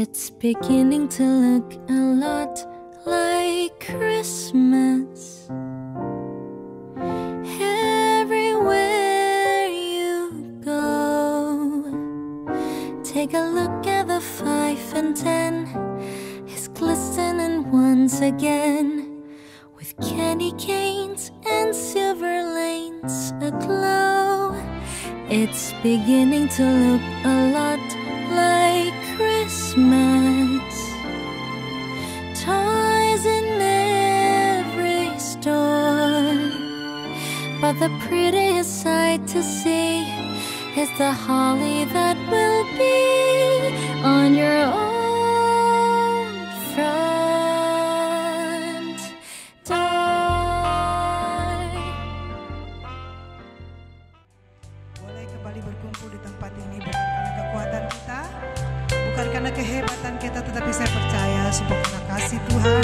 It's beginning to look a lot like Christmas. Everywhere you go, take a look at the 5 and 10. It's glistening once again, with candy canes and silver lanes aglow. It's beginning to look a lot like Christmas. Toys in every store, but the prettiest sight to see is the holly that will be on your own front door. Boleh kembali berkumpul di tempat ini bukan karena kekuatan kita, bukan karena kehebatan kita, tetapi saya percaya semua karena kasih Tuhan,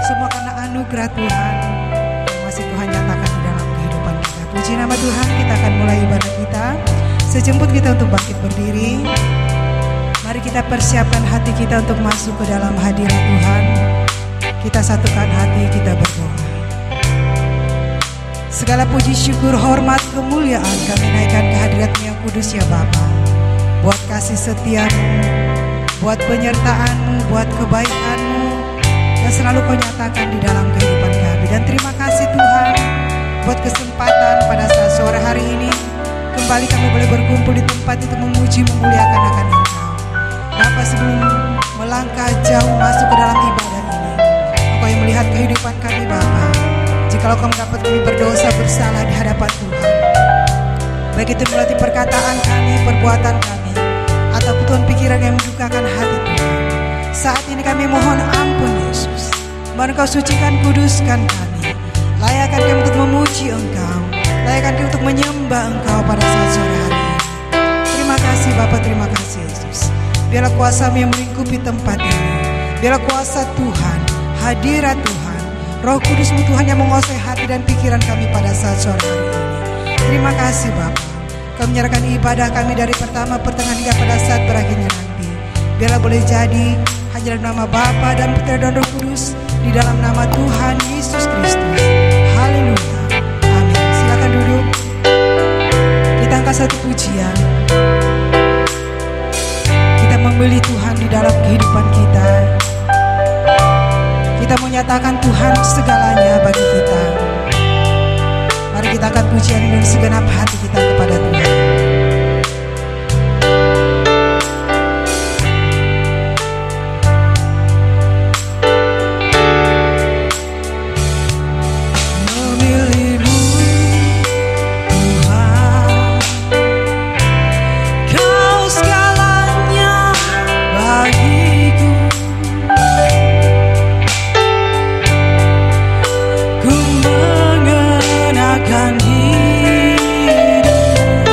semua karena anugerah Tuhan yang masih Tuhan nyatakan di dalam kehidupan kita. Puji nama Tuhan, kita akan mulai ibadah kita. Saya jemput kita untuk bangkit berdiri. Mari kita persiapkan hati kita untuk masuk ke dalam hadirat Tuhan. Kita satukan hati, kita berdoa. Segala puji, syukur, hormat, kemuliaan kami naikkan ke hadirat-Mu yang kudus ya Bapa. Buat kasih setia-Mu, buat penyertaan-Mu, buat kebaikan-Mu yang selalu Kau nyatakan di dalam kehidupan kami. Dan terima kasih Tuhan buat kesempatan pada saat sore hari ini kembali kami boleh berkumpul di tempat itu memuji, memuliakan akan Engkau. Bapa, sebelum melangkah jauh masuk ke dalam ibadah ini, Engkau yang melihat kehidupan kami Bapa. Jikalau Kau mendapat kami berdosa bersalah di hadapan Tuhan, baik itu melalui perkataan kami, perbuatan kami, ataupun Tuhan pikiran yang mendukakan hati Tuhan, saat ini kami mohon ampun Yesus. Mari Kau sucikan, kuduskan kami. Layakkan kami untuk memuji Engkau, layakkan kami untuk menyembah Engkau pada saat sore hari ini. Terima kasih Bapa, terima kasih Yesus. Biarlah kuasa-Mu yang melingkupi tempat ini. Biarlah kuasa Tuhan, hadirat Tuhan, Roh Kudus-Mu Tuhan yang menguasai hati dan pikiran kami pada saat sore hari ini. Terima kasih Bapa. Kami menyerahkan ibadah kami dari pertama, pertengahan hingga pada saat berakhirnya nanti. Biarlah boleh jadi hanya dalam nama Bapa dan Putra dan Roh Kudus, di dalam nama Tuhan Yesus Kristus. Haleluya. Amin. Silakan duduk. Kita angkat satu pujian. Kita membeli Tuhan di dalam kehidupan kita. Kita menyatakan Tuhan segalanya bagi kita. Mari kita angkat pujian dengan segenap hati kita kepada Tuhan. Ku mengenakan hidup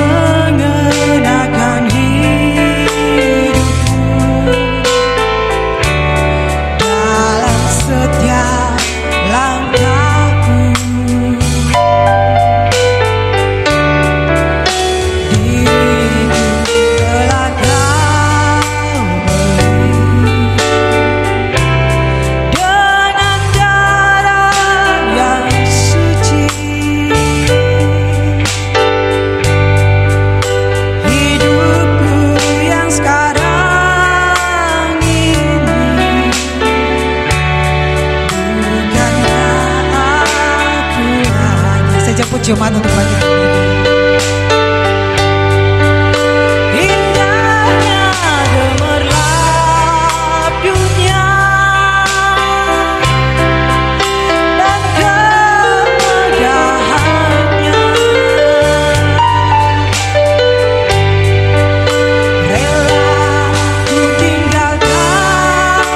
mengenakan hidupku dalam setiap langkahku. Diriku telah Kau beli dengan darah yang suci. Hidupku yang sekarang ini bukanlah aku lagi. Saya jemput jemaat untuk bagi diri. Indahnya gemerlap dunia dan kemegahannya. Rela ku tinggalkan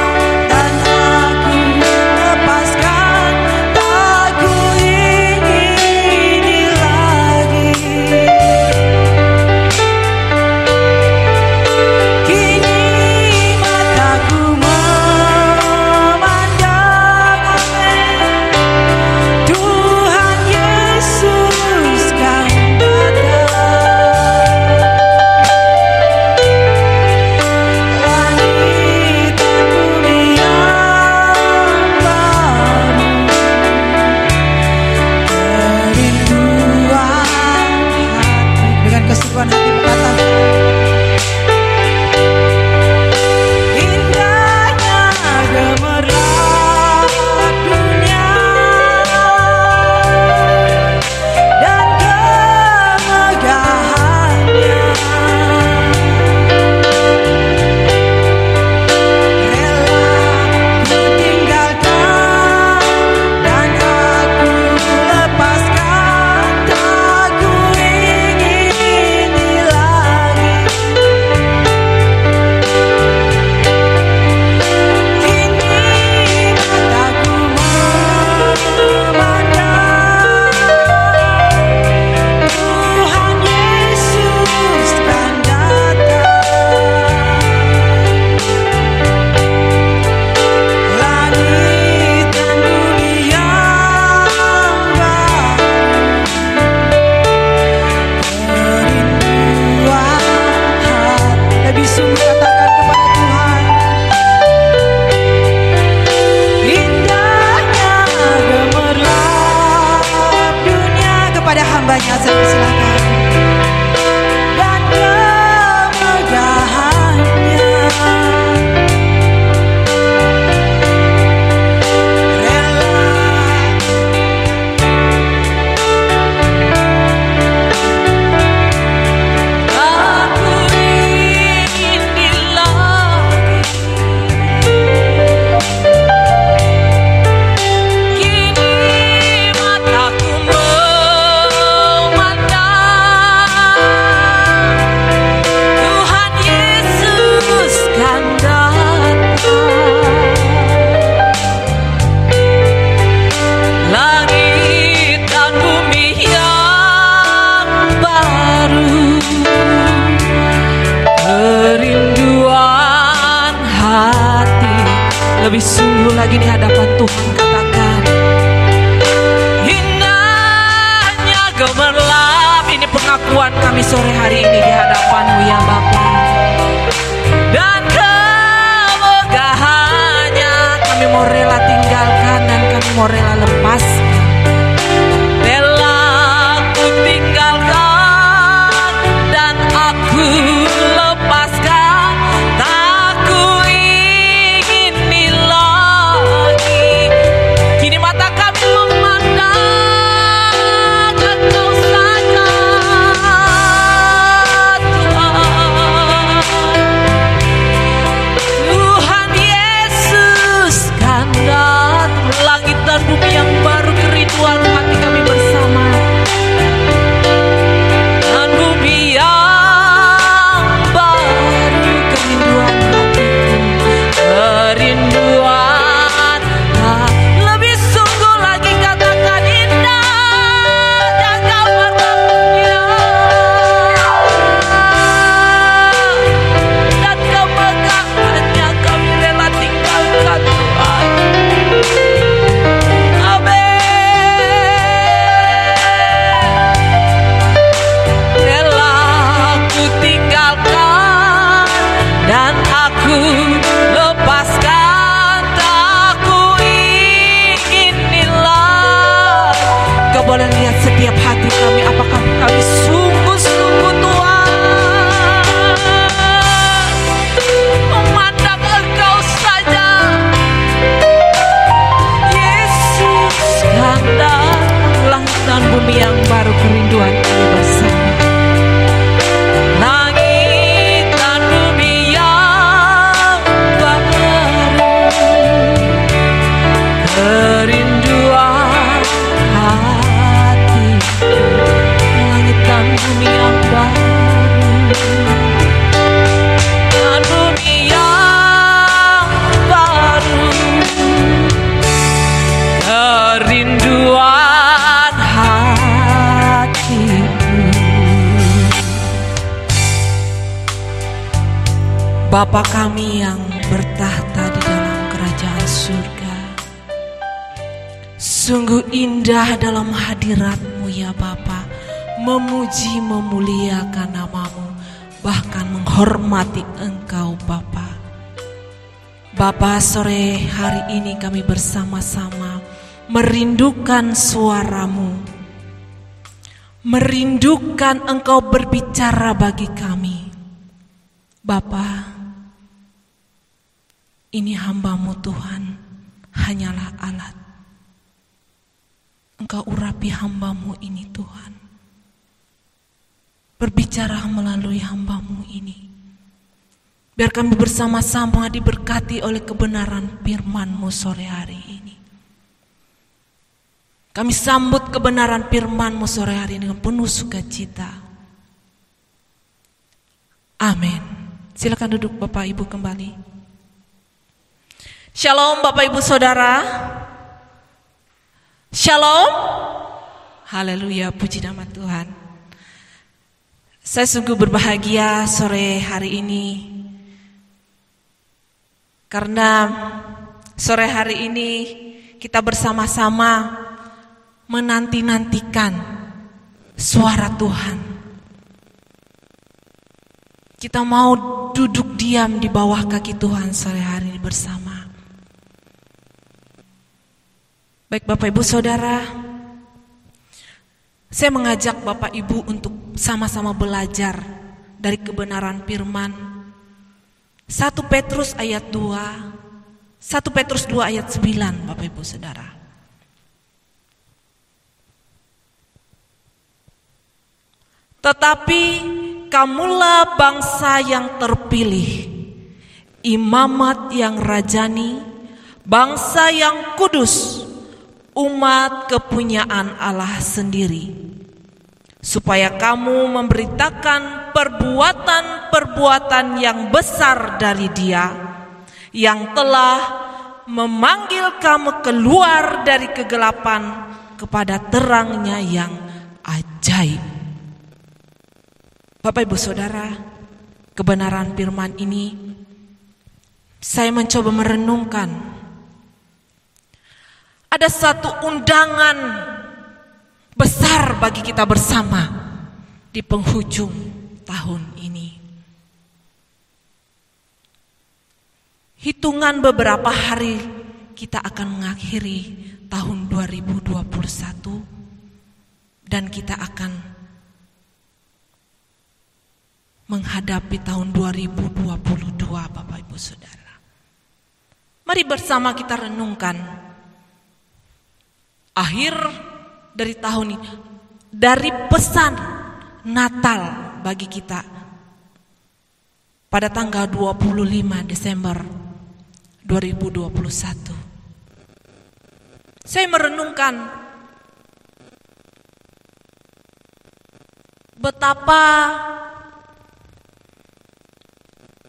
dan aku lepaskan, tak ku ingini lagi. Kini mataku memandang Tuhan Yesus kan datang. Langit dan bumi yang baru, kerinduan hati dengan kesungguhan hati berkata, indahnya gemerlap dunia dan kemegahannya. Rela ku tinggalkan dan aku lepaskan, tak ku ingini lagi. Kini mataku memandang Tuhan Yesus kan datang. Langit dan bumi yang baru, kerinduan hati. Lebih sungguh katakan kepada Tuhan, indahnya gemerlap dunia kepada hambanya. Saya persilakan. Dan kemegahannya. Aku ingin lagi. Kini mataku memandang Tuhan Yesus kan datang. Langit dan bumi yang baru, kerinduan hati. Lebih sungguh lagi di hadapan Tuhan katakan, indahnya gemerlap. Ini pengakuan kami sore hari ini di hadapan-Mu ya Bapa. Dan kemegahannya kami mau rela tinggalkan dan kami mau rela lepaskan. Rela ku tinggalkan dan aku lepaskan, tak ku ingini lagi. Kini mata kami memandang Engkau saja Tuhan. Tuhan Yesus kan datang. Langit dan bumi yang baru Bapa kami yang bertahta di dalam kerajaan surga, sungguh indah dalam hadirat-Mu ya Bapa, memuji memuliakan nama-Mu, bahkan menghormati Engkau Bapa. Bapa, sore hari ini kami bersama-sama merindukan suara-Mu, merindukan Engkau berbicara bagi kami. Bapa, ini hamba-Mu Tuhan, hanyalah alat. Engkau urapi hamba-Mu ini Tuhan. Berbicara melalui hamba-Mu ini. Biar kami bersama-sama diberkati oleh kebenaran firman-Mu sore hari ini. Kami sambut kebenaran firman-Mu sore hari ini dengan penuh sukacita. Amin. Silakan duduk Bapak Ibu kembali. Shalom Bapak Ibu Saudara. Shalom. Haleluya, puji nama Tuhan. Saya sungguh berbahagia sore hari ini, karena sore hari ini kita bersama-sama menanti-nantikan suara Tuhan. Kita mau duduk diam di bawah kaki Tuhan sore hari ini bersama. Baik Bapak Ibu Saudara, saya mengajak Bapak Ibu untuk sama-sama belajar dari kebenaran firman 1 Petrus ayat 2, 1 Petrus 2 ayat 9 Bapak Ibu Saudara. Tetapi kamulah bangsa yang terpilih, imamat yang rajani, bangsa yang kudus, umat kepunyaan Allah sendiri, supaya kamu memberitakan perbuatan-perbuatan yang besar dari Dia yang telah memanggil kamu keluar dari kegelapan kepada terang-Nya yang ajaib. Bapak Ibu Saudara, kebenaran firman ini saya mencoba merenungkan. Ada satu undangan besar bagi kita bersama di penghujung tahun ini. Hitungan beberapa hari kita akan mengakhiri tahun 2021 dan kita akan menghadapi tahun 2022 Bapak Ibu Saudara. Mari bersama kita renungkan akhir dari tahun ini, dari pesan Natal bagi kita pada tanggal 25 Desember 2021. Saya merenungkan betapa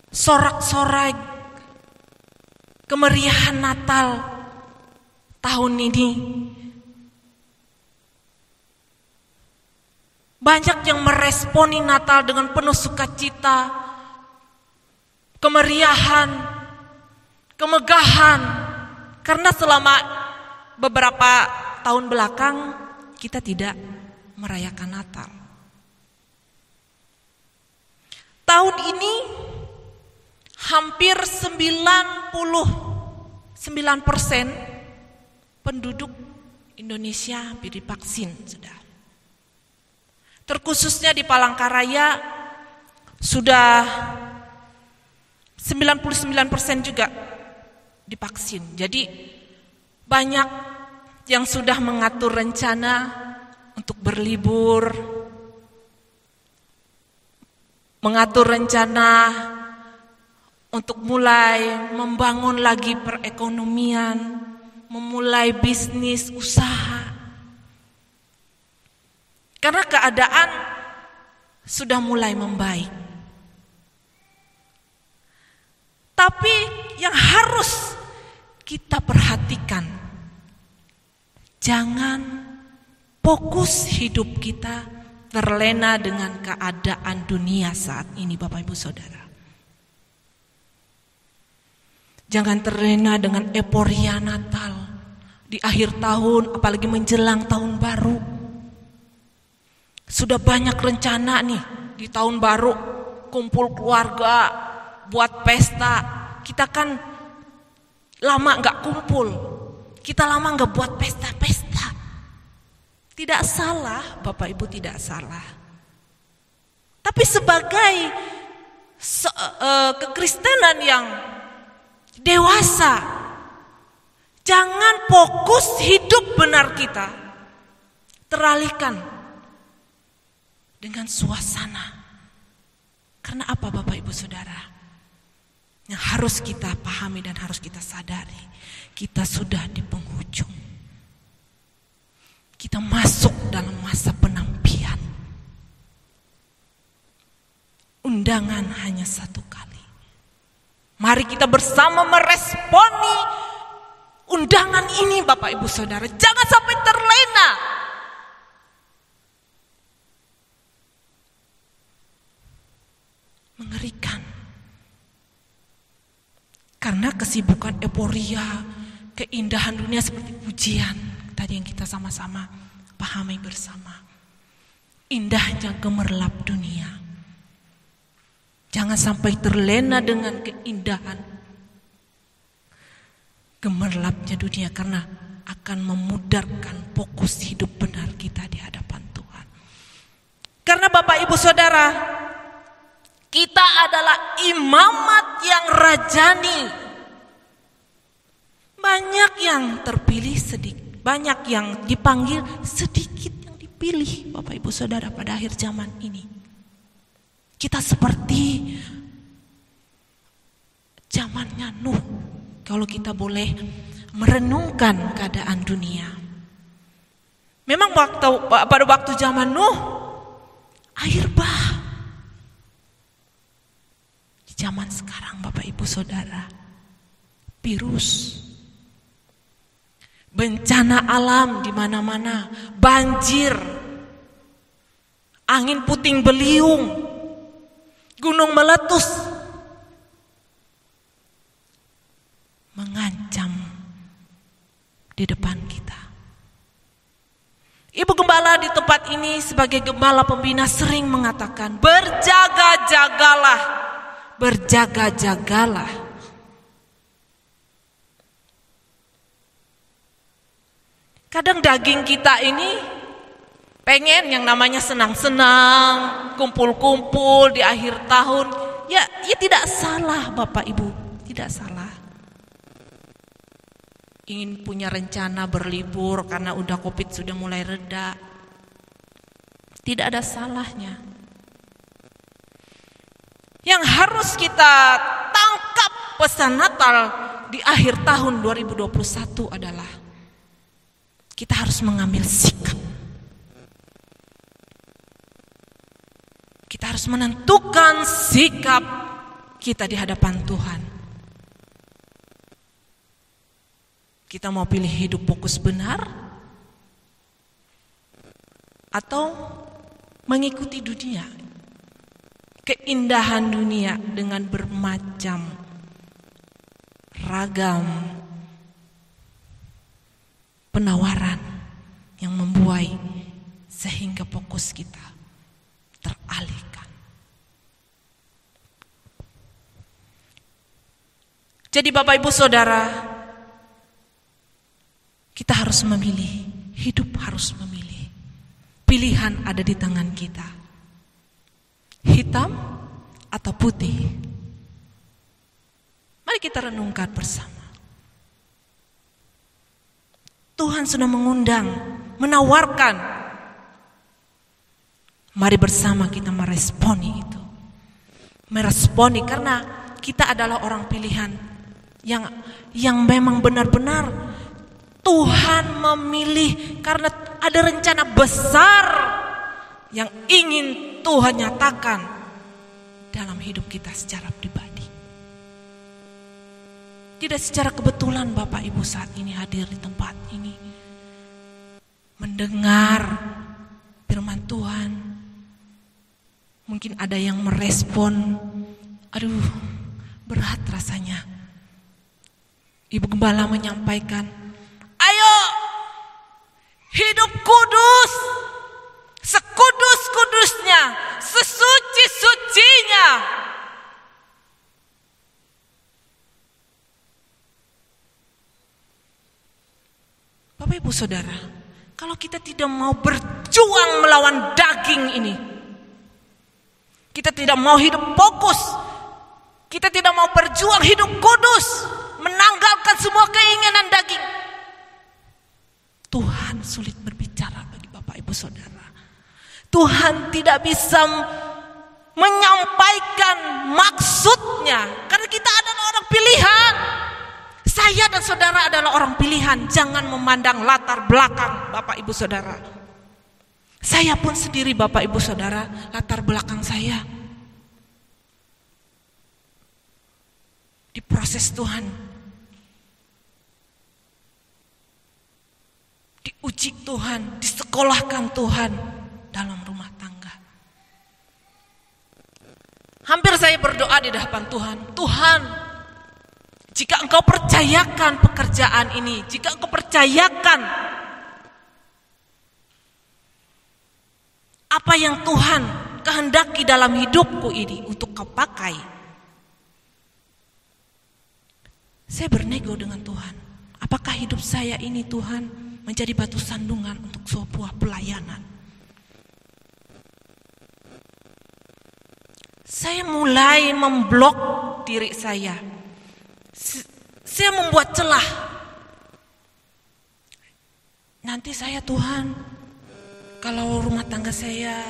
sorak-sorai kemeriahan Natal tahun ini. Banyak yang meresponi Natal dengan penuh sukacita, kemeriahan, kemegahan. Karena selama beberapa tahun belakang kita tidak merayakan Natal. Tahun ini hampir 99% penduduk Indonesia divaksin sudah. Terkhususnya di Palangkaraya sudah 99% juga divaksin. Jadi banyak yang sudah mengatur rencana untuk berlibur, mengatur rencana untuk mulai membangun lagi perekonomian, memulai bisnis, usaha. Karena keadaan sudah mulai membaik. Tapi yang harus kita perhatikan, jangan fokus hidup kita terlena dengan keadaan dunia saat ini, Bapak Ibu Saudara. Jangan terlena dengan euforia Natal di akhir tahun, apalagi menjelang tahun baru. Sudah banyak rencana nih di tahun baru, kumpul keluarga, buat pesta. Kita kan lama gak kumpul, kita lama gak buat pesta-pesta. Tidak salah, Bapak Ibu, tidak salah. Tapi sebagai kekristenan yang dewasa, jangan fokus hidup benar kita teralihkan dengan suasana. Karena apa, Bapak Ibu Saudara? Yang harus kita pahami dan harus kita sadari, kita sudah di penghujung. Kita masuk dalam masa penampian. Undangan hanya satu kali. Mari kita bersama meresponi undangan ini, Bapak Ibu Saudara. Jangan sampai terlena. Mengerikan. Karena kesibukan euforia, keindahan dunia seperti pujian tadi yang kita sama-sama pahami bersama. Indahnya gemerlap dunia. Jangan sampai terlena dengan keindahan gemerlapnya dunia, karena akan memudarkan fokus hidup benar kita di hadapan Tuhan. Karena Bapak Ibu Saudara, kita adalah imamat yang rajani. Banyak yang terpilih sedikit, banyak yang dipanggil, sedikit yang dipilih, Bapak Ibu Saudara, pada akhir zaman ini. Kita seperti zamannya Nuh, kalau kita boleh merenungkan keadaan dunia. Memang pada waktu zaman Nuh, air bah. Di zaman sekarang, Bapak Ibu Saudara, virus, bencana alam di mana-mana, banjir, angin puting beliung, gunung meletus, mengancam di depan kita. Ibu gembala di tempat ini sebagai gembala pembina sering mengatakan, berjaga-jagalah, berjaga-jagalah. Kadang daging kita ini pengen yang namanya senang-senang, kumpul-kumpul di akhir tahun. Ya tidak salah, Bapak Ibu, tidak salah. Ingin punya rencana berlibur karena udah Covid sudah mulai reda. Tidak ada salahnya. Yang harus kita tangkap pesan Natal di akhir tahun 2021 adalah kita harus mengambil sikap. Kita harus menentukan sikap kita di hadapan Tuhan. Kita mau pilih hidup fokus benar atau mengikuti dunia, keindahan dunia dengan bermacam ragam penawaran yang membuai sehingga fokus kita teralihkan. Jadi Bapak Ibu Saudara, kita harus memilih, hidup harus memilih. Pilihan ada di tangan kita. Hitam atau putih. Mari kita renungkan bersama. Tuhan sudah mengundang, menawarkan. Mari bersama kita meresponi itu. Meresponi karena kita adalah orang pilihan yang memang benar-benar Tuhan memilih karena ada rencana besar yang ingin Tuhan nyatakan dalam hidup kita secara pribadi. Tidak secara kebetulan Bapak Ibu saat ini hadir di tempat ini, mendengar firman Tuhan. Mungkin ada yang merespon, aduh berat rasanya. Ibu Gembala menyampaikan, ayo hidup kudus, sekudus-kudusnya, sesuci-sucinya. Bapak Ibu Saudara, kalau kita tidak mau berjuang melawan daging ini, kita tidak mau hidup fokus, kita tidak mau berjuang hidup kudus, menanggalkan semua keinginan daging, Tuhan sulit berbicara bagi Bapak Ibu Saudara. Tuhan tidak bisa menyampaikan maksudnya, karena kita adalah orang pilihan. Saya dan saudara adalah orang pilihan. Jangan memandang latar belakang Bapak Ibu Saudara. Saya pun sendiri Bapak Ibu Saudara, latar belakang saya diproses Tuhan, diuji Tuhan, disekolahkan Tuhan dalam rumah tangga. Hampir saya berdoa di hadapan Tuhan, Tuhan, jika Engkau percayakan pekerjaan ini, jika Engkau percayakan apa yang Tuhan kehendaki dalam hidupku ini untuk Kau pakai, saya bernego dengan Tuhan. Apakah hidup saya ini Tuhan menjadi batu sandungan untuk sebuah pelayanan? Saya mulai memblok diri saya. Saya membuat celah. Nanti saya Tuhan, kalau rumah tangga saya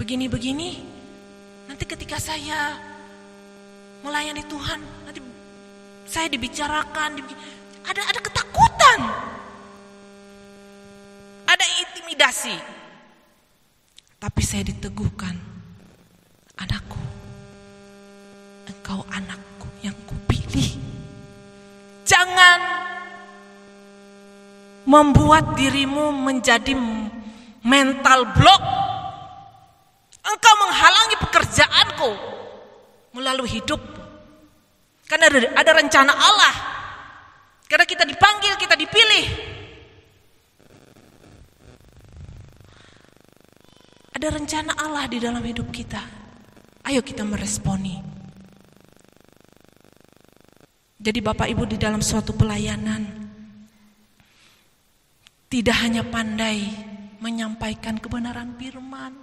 begini-begini, nanti ketika saya melayani Tuhan, nanti saya dibicarakan, ada ketakutan, ada intimidasi. Tapi saya diteguhkan, anakku, engkau anakku yang kupilih. Jangan membuat dirimu menjadi mental block. Engkau menghalangi pekerjaanku melalui hidup. Karena ada rencana Allah. Karena kita dipanggil, kita dipilih. Ada rencana Allah di dalam hidup kita. Ayo kita meresponi. Jadi Bapak Ibu di dalam suatu pelayanan, tidak hanya pandai menyampaikan kebenaran firman,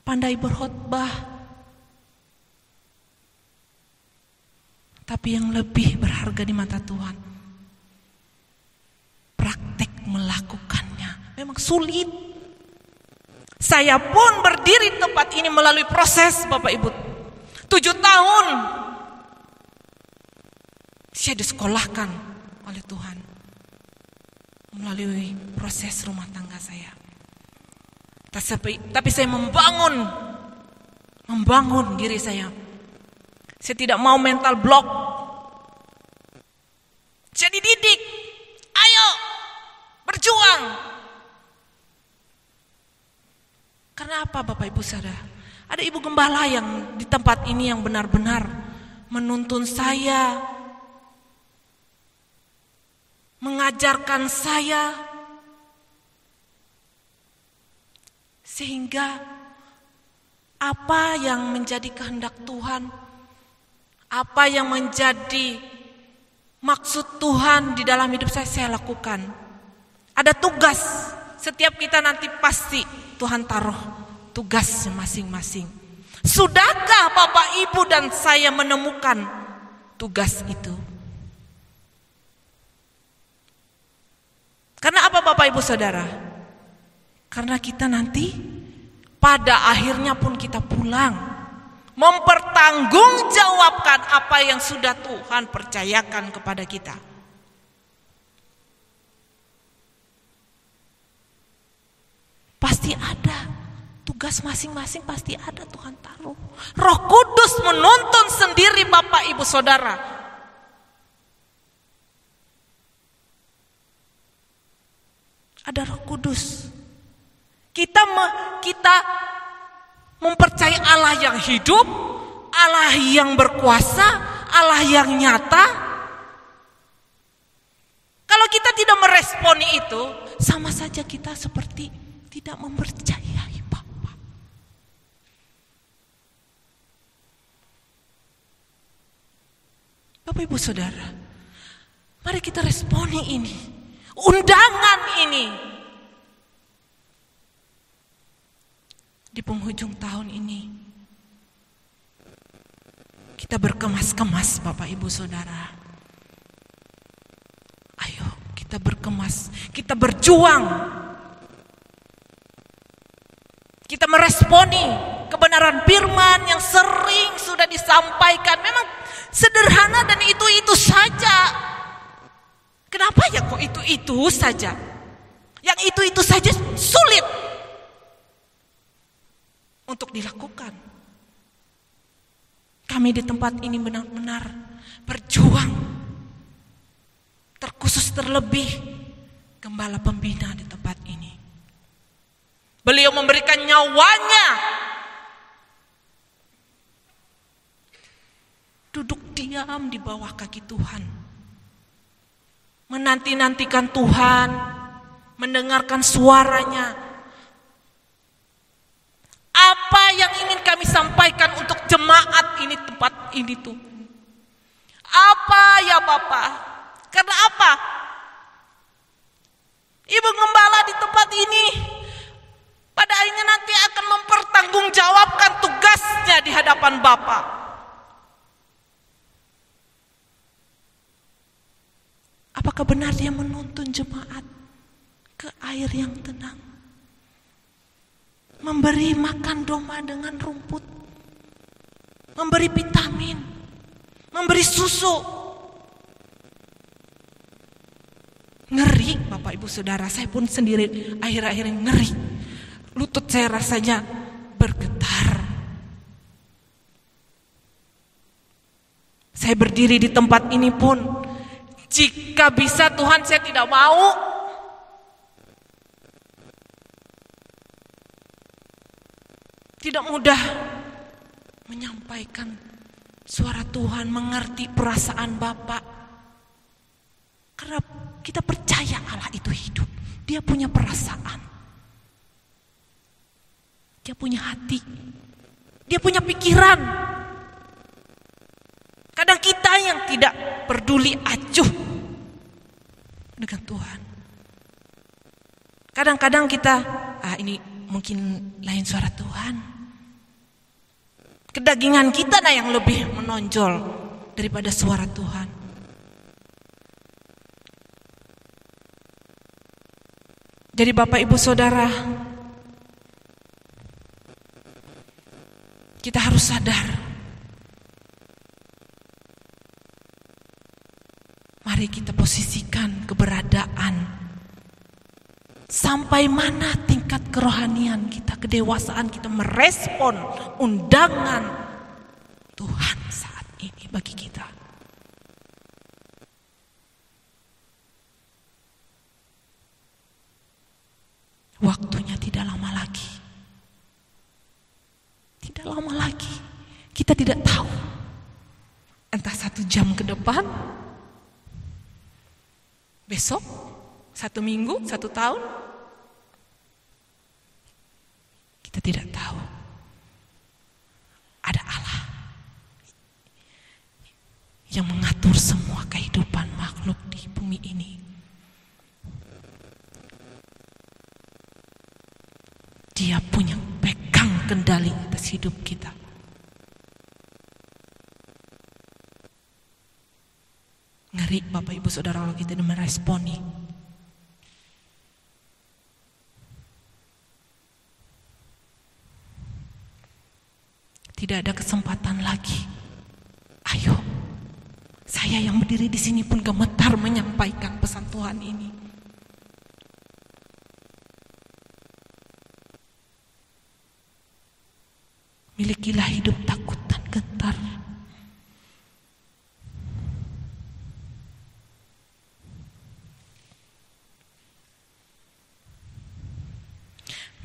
pandai berkhotbah, tapi yang lebih berharga di mata Tuhan, praktek melakukannya. Memang sulit. Saya pun berdiri di tempat ini melalui proses Bapak Ibu 7 tahun. Saya disekolahkan oleh Tuhan melalui proses rumah tangga saya. Tapi saya membangun diri saya. Saya tidak mau mental block. Saya dididik. Ayo berjuang. Karena apa Bapak Ibu Saudara? Ada ibu gembala yang di tempat ini yang benar-benar menuntun saya, mengajarkan saya, sehingga apa yang menjadi kehendak Tuhan, apa yang menjadi maksud Tuhan di dalam hidup saya lakukan. Ada tugas, setiap kita nanti pasti Tuhan taruh tugas masing-masing. Sudahkah Bapak Ibu dan saya menemukan tugas itu? Karena apa Bapak Ibu Saudara? Karena kita nanti pada akhirnya pun kita pulang mempertanggungjawabkan apa yang sudah Tuhan percayakan kepada kita. Pasti ada tugas masing-masing, pasti ada Tuhan taruh. Roh Kudus menuntun sendiri Bapak Ibu Saudara. Ada Roh Kudus. Kita mempercayai Allah yang hidup, Allah yang berkuasa, Allah yang nyata. Kalau kita tidak meresponi itu, sama saja kita seperti tidak mempercayai Bapa. Bapak Ibu Saudara, mari kita responi ini, undangan ini. Di penghujung tahun ini, kita berkemas-kemas Bapak Ibu Saudara. Ayo kita berkemas, kita berjuang. Kita meresponi kebenaran firman yang sering sudah disampaikan. Memang sederhana dan itu-itu saja. Kenapa ya kok itu-itu saja? Yang itu-itu saja sulit untuk dilakukan. Kami di tempat ini benar-benar berjuang. Terkhusus terlebih gembala pembina di tempat ini. Beliau memberikan nyawanya. Duduk diam di bawah kaki Tuhan. Menanti-nantikan Tuhan, mendengarkan suaranya. Apa yang ingin kami sampaikan untuk jemaat ini, tempat ini tuh? Apa ya Bapak? Karena apa? Ibu gembala di tempat ini pada akhirnya nanti akan mempertanggungjawabkan tugasnya di hadapan Bapak. Apakah benar dia menuntun jemaat ke air yang tenang? Memberi makan domba dengan rumput, memberi vitamin, memberi susu. Ngeri Bapak Ibu Saudara, saya pun sendiri akhir-akhir ini ngeri. Lutut saya rasanya bergetar. Saya berdiri di tempat ini pun, jika bisa Tuhan saya tidak mau. Tidak mudah menyampaikan suara Tuhan, mengerti perasaan Bapak. Karena kita percaya Allah itu hidup. Dia punya perasaan. Dia punya hati. Dia punya pikiran. Kadang kita yang tidak peduli acuh dengan Tuhan. Kadang-kadang kita, ini mungkin lain suara Tuhan. Kedagingan kita yang lebih menonjol daripada suara Tuhan. Jadi Bapak Ibu Saudara, kita harus sadar. Mari kita posisikan keberadaan. Sampai mana tingkat kerohanian kita, kedewasaan kita merespon undangan Tuhan saat ini bagi kita. Waktunya tidak lama lagi. Tidak lama lagi. Kita tidak tahu. Entah 1 jam ke depan, besok, 1 minggu, 1 tahun. Kita tidak tahu. Ada Allah yang mengatur semua kehidupan makhluk di bumi ini. Dia punya pegang kendali atas hidup kita. Ngeri Bapak Ibu Saudara kalau kita meresponi. Tidak ada kesempatan lagi. Ayo, saya yang berdiri di sini pun gemetar menyampaikan pesan Tuhan ini. Milikilah hidup takut dan gentar.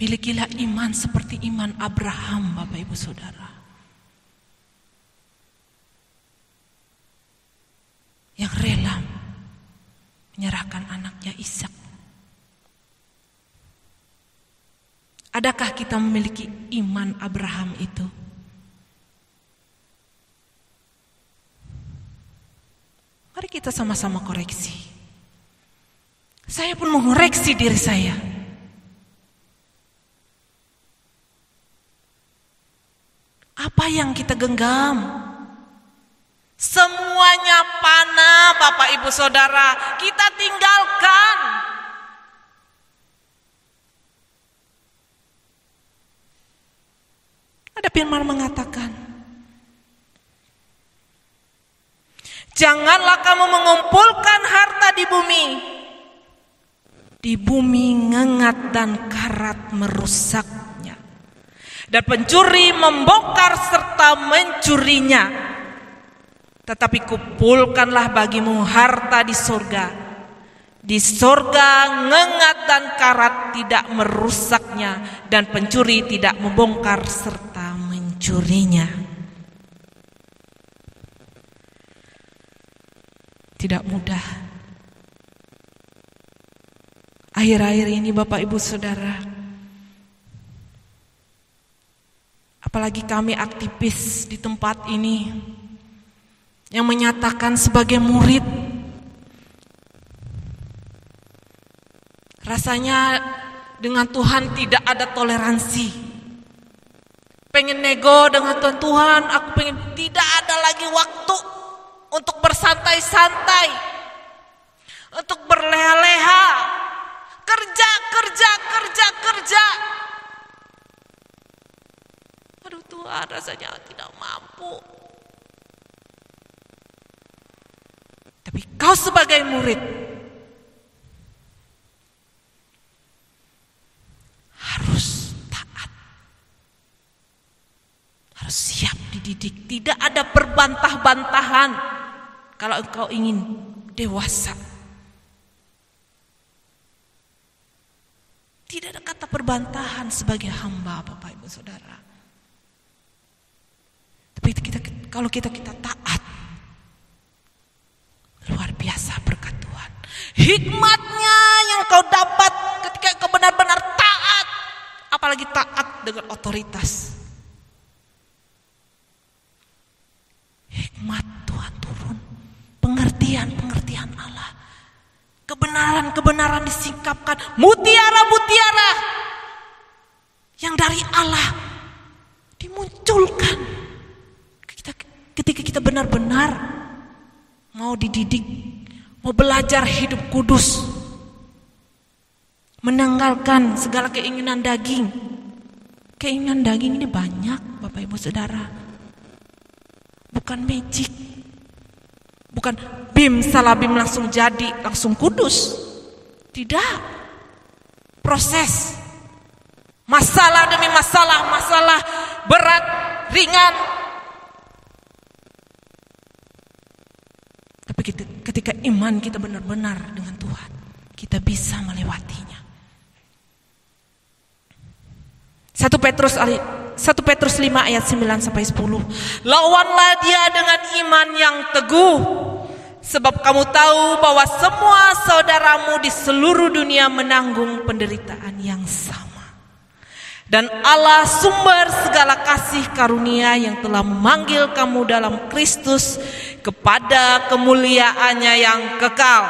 Milikilah iman seperti iman Abraham, Bapak Ibu Saudara. menyerahkan anaknya Ishak. Adakah kita memiliki iman Abraham itu? Mari kita sama-sama koreksi. Saya pun mengoreksi diri saya. Apa yang kita genggam? Semuanya panah, Bapak Ibu Saudara. Kita tinggalkan. Ada firman mengatakan, janganlah kamu mengumpulkan harta di bumi. Di bumi ngengat dan karat merusaknya, dan pencuri membongkar serta mencurinya. Tetapi kumpulkanlah bagimu harta di sorga. Di sorga ngengat dan karat tidak merusaknya, dan pencuri tidak membongkar serta mencurinya. Tidak mudah. Akhir-akhir ini Bapak Ibu Saudara, apalagi kami aktivis di tempat ini yang menyatakan sebagai murid, rasanya dengan Tuhan tidak ada toleransi. Pengen nego dengan Tuhan, aku pengen tidak ada lagi waktu untuk bersantai-santai, untuk berleha-leha, kerja. Aduh Tuhan, rasanya tidak mampu. Tapi kau sebagai murid harus taat, harus siap dididik. Tidak ada perbantah-bantahan kalau engkau ingin dewasa. Tidak ada kata perbantahan sebagai hamba, Bapak Ibu Saudara. Tapi kalau kita taat, luar biasa berkat Tuhan. Hikmatnya yang kau dapat ketika kau benar-benar taat, apalagi taat dengan otoritas. Hikmat Tuhan turun, pengertian Allah, kebenaran disingkapkan, mutiara yang dari Allah dimunculkan ketika kita benar-benar mau dididik, mau belajar hidup kudus, menanggalkan segala keinginan daging. Keinginan daging ini banyak, Bapak Ibu Saudara. Bukan magic, bukan bim salah bim langsung jadi, langsung kudus. Tidak. Proses. Masalah demi masalah berat, ringan. Tapi ketika iman kita benar-benar dengan Tuhan, kita bisa melewatinya. 1 Petrus 5 ayat 9 sampai 10. Lawanlah dia dengan iman yang teguh, sebab kamu tahu bahwa semua saudaramu di seluruh dunia menanggung penderitaan yang sama. Dan Allah sumber segala kasih karunia yang telah memanggil kamu dalam Kristus kepada kemuliaannya yang kekal,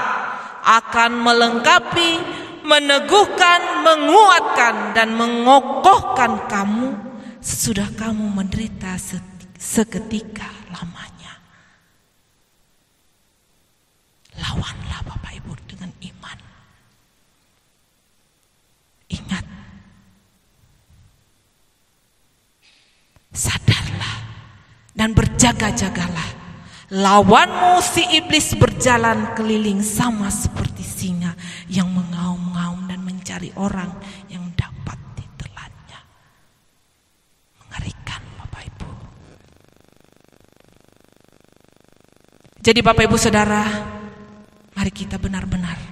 akan melengkapi, meneguhkan, menguatkan, dan mengokohkan kamu sesudah kamu menderita seketika lamanya. Lawanlah Bapak Ibu dengan iman. Ingat, sadarlah dan berjaga-jagalah. Lawanmu si iblis berjalan keliling sama seperti singa yang mengaum-ngaum dan mencari orang yang dapat ditelannya. Mengerikan Bapak Ibu. Jadi Bapak Ibu Saudara, mari kita benar-benar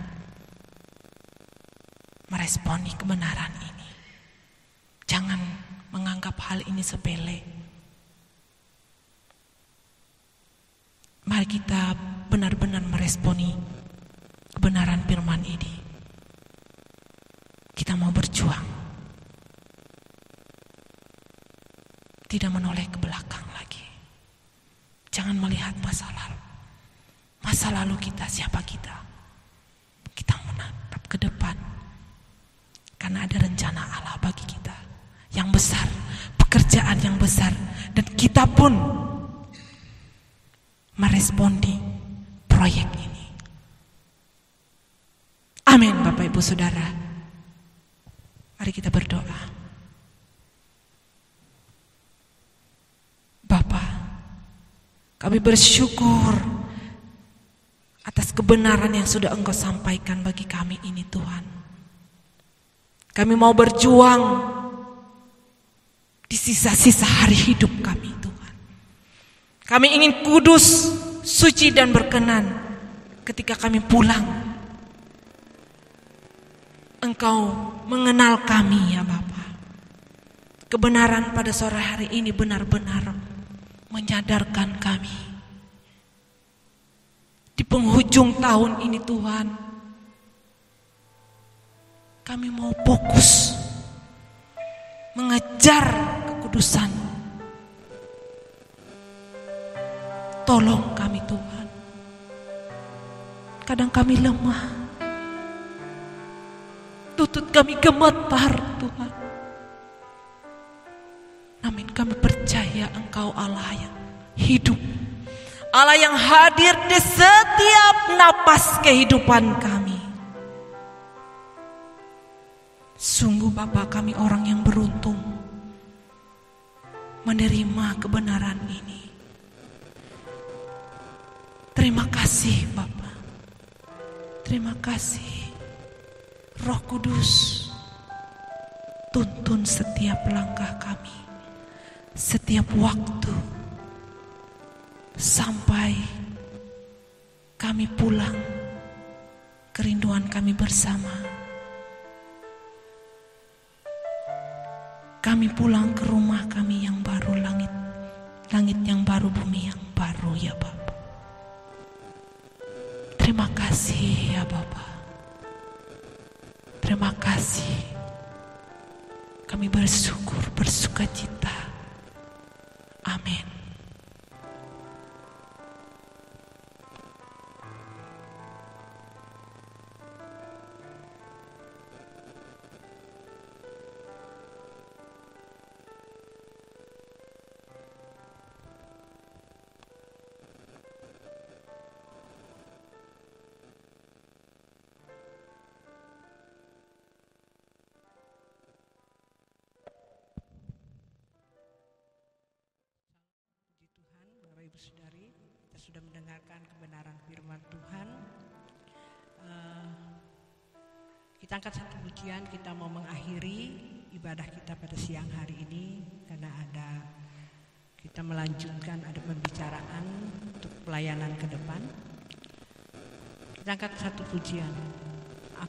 meresponi kebenaran ini. Jangan menganggap hal ini sepele. Mari kita benar-benar meresponi kebenaran firman ini. Kita mau berjuang, tidak menoleh ke belakang lagi. Jangan melihat masa lalu. Masa lalu kita, siapa kita? Kita menatap ke depan. Karena ada rencana Allah bagi kita yang besar, pekerjaan yang besar, dan kita pun merespondi proyek ini. Amin, Bapak Ibu Saudara. Mari kita berdoa. Bapa, kami bersyukur atas kebenaran yang sudah Engkau sampaikan bagi kami ini, Tuhan. Kami mau berjuang di sisa-sisa hari hidup kami, Tuhan. Kami ingin kudus, suci dan berkenan ketika kami pulang. Engkau mengenal kami, ya Bapa. Kebenaran pada sore hari ini benar-benar menyadarkan kami. Di penghujung tahun ini, Tuhan, kami mau fokus mengejar kekudusan. Tolong kami, Tuhan. Kadang kami lemah, lutut kami gemetar, Tuhan. Namun kami percaya Engkau Allah yang hidup, Allah yang hadir di setiap napas kehidupan kami. Sungguh Bapa, kami orang yang beruntung menerima kebenaran ini. Terima kasih Bapa. Terima kasih Roh Kudus. Tuntun setiap langkah kami, setiap waktu, sampai kami pulang, kerinduan kami bersama. Kami pulang ke rumah kami yang baru, langit yang baru, bumi yang baru, ya Bapa. Terima kasih ya Bapa. Terima kasih. Kami bersyukur, bersukacita. Amin. Saudari, kita sudah mendengarkan kebenaran firman Tuhan. Kita angkat satu pujian, kita mau mengakhiri ibadah kita pada siang hari ini karena kita melanjutkan ada pembicaraan untuk pelayanan ke depan. Kita angkat satu pujian,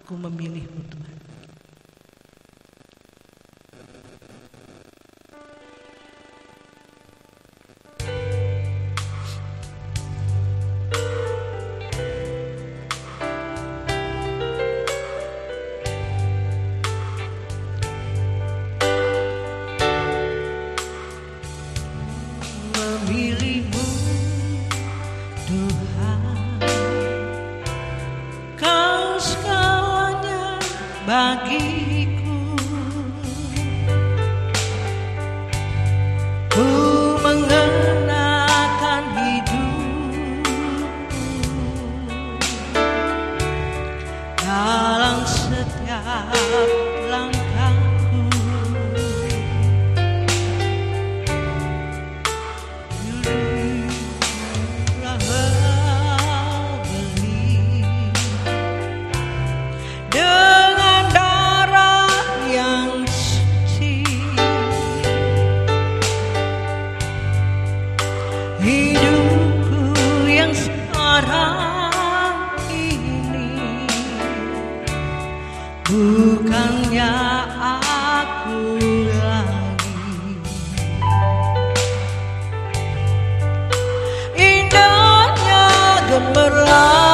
Aku Memilihmu Tuhan. Bagiku, ku mengenakan hidupku dalam setiap langkahku. Dululah beli hidupku yang sekarang ini, bukannya aku lagi. Indahnya gemerlap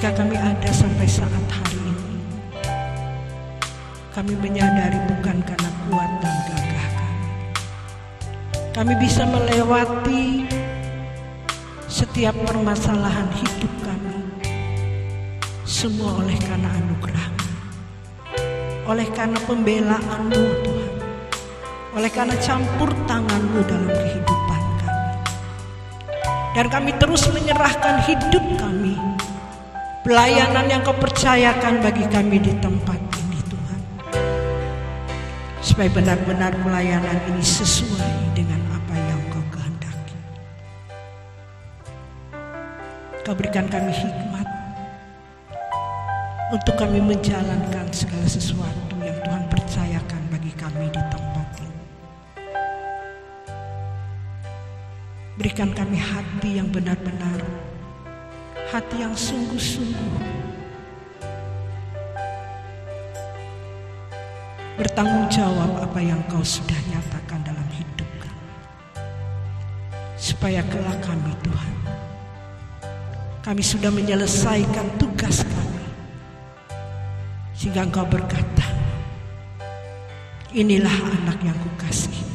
Jika kami ada sampai saat hari ini, kami menyadari bukan karena kuat dan gagah kami. Kami bisa melewati setiap permasalahan hidup kami, semua oleh karena anugerah-Mu, oleh karena pembelaan-Mu Tuhan, oleh karena campur tangan-Mu dalam kehidupan kami. Dan kami terus menyerahkan hidup kami, pelayanan yang Kau percayakan bagi kami di tempat ini Tuhan, supaya benar-benar pelayanan ini sesuai dengan apa yang Kau kehendaki. Kau berikan kami hikmat untuk kami menjalankan segala sesuatu yang Tuhan percayakan bagi kami di tempat ini. Berikan kami hati yang benar-benar, hati yang sungguh-sungguh bertanggung jawab apa yang Kau sudah nyatakan dalam hidup kami, supaya kelak kami Tuhan, kami sudah menyelesaikan tugas kami, sehingga Engkau berkata, inilah anak yang Kukasihi,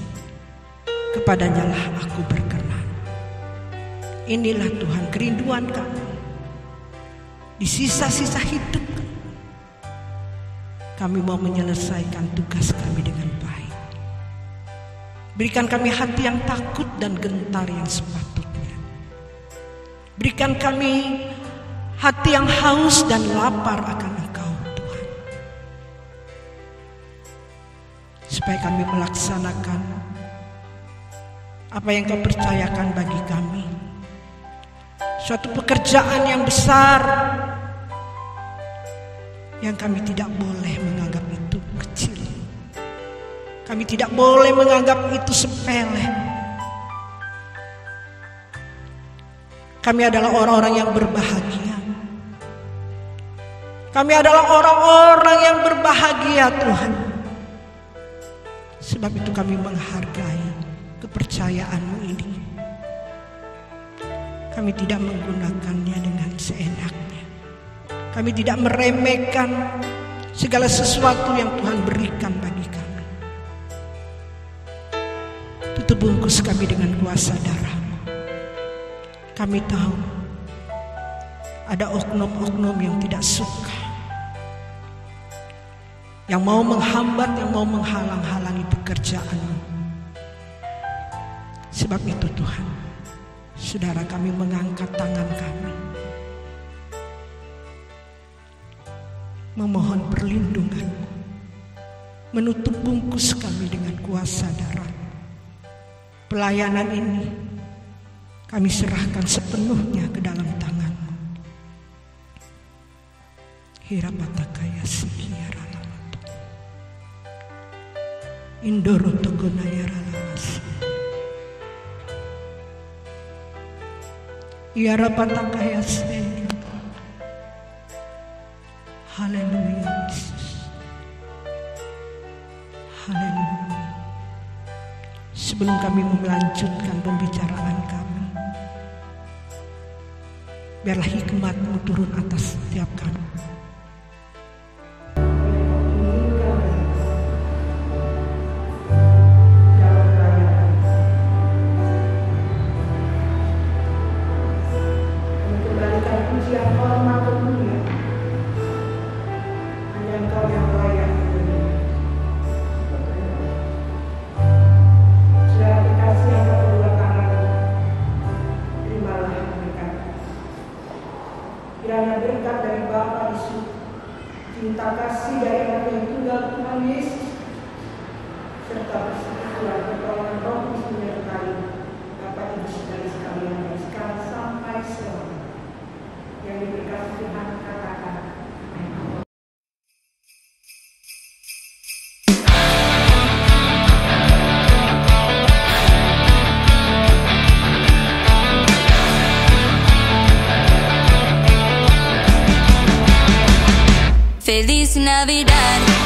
kepadanya lah Aku berkenan. Inilah Tuhan kerinduan kami di sisa-sisa hidup kami. Kami mau menyelesaikan tugas kami dengan baik. Berikan kami hati yang takut dan gentar yang sepatutnya. Berikan kami hati yang haus dan lapar akan Engkau Tuhan, supaya kami melaksanakan apa yang Kau percayakan bagi kami. Suatu pekerjaan yang besar yang kami tidak boleh menganggap itu kecil. Kami tidak boleh menganggap itu sepele. Kami adalah orang-orang yang berbahagia. Kami adalah orang-orang yang berbahagia Tuhan. Sebab itu kami menghargai kepercayaan-Mu ini. Kami tidak menggunakannya dengan seenaknya. Kami tidak meremehkan segala sesuatu yang Tuhan berikan bagi kami. Tutup bungkus kami dengan kuasa darah-Mu. Kami tahu ada oknum-oknum yang tidak suka, yang mau menghambat, yang mau menghalang-halangi pekerjaan-Mu. Sebab itu Tuhan, saudara kami mengangkat tangan kami, memohon perlindungan, menutup bungkus kami dengan kuasa darah. Pelayanan ini kami serahkan sepenuhnya ke dalam tangan-Mu. Hirapatakaya sikiyara lamatu, indoro togonayara lamasi, Irapatakaya sikiyara. Haleluya Yesus. Haleluya. Sebelum kami melanjutkan pembicaraan kami, biarlah hikmat-Mu turun atas setiap kami. Kiranya berkat dari Bapa di surga, cinta kasih dari Anak yang tunggal Tuhan Yesus, serta persekutuan pertolongan Roh Kudus menyertai Bapak Ibu saudara sekalian dari sekarang sampai selamanya. Yang diberkati Tuhan katakan amin. Feliz Navidad.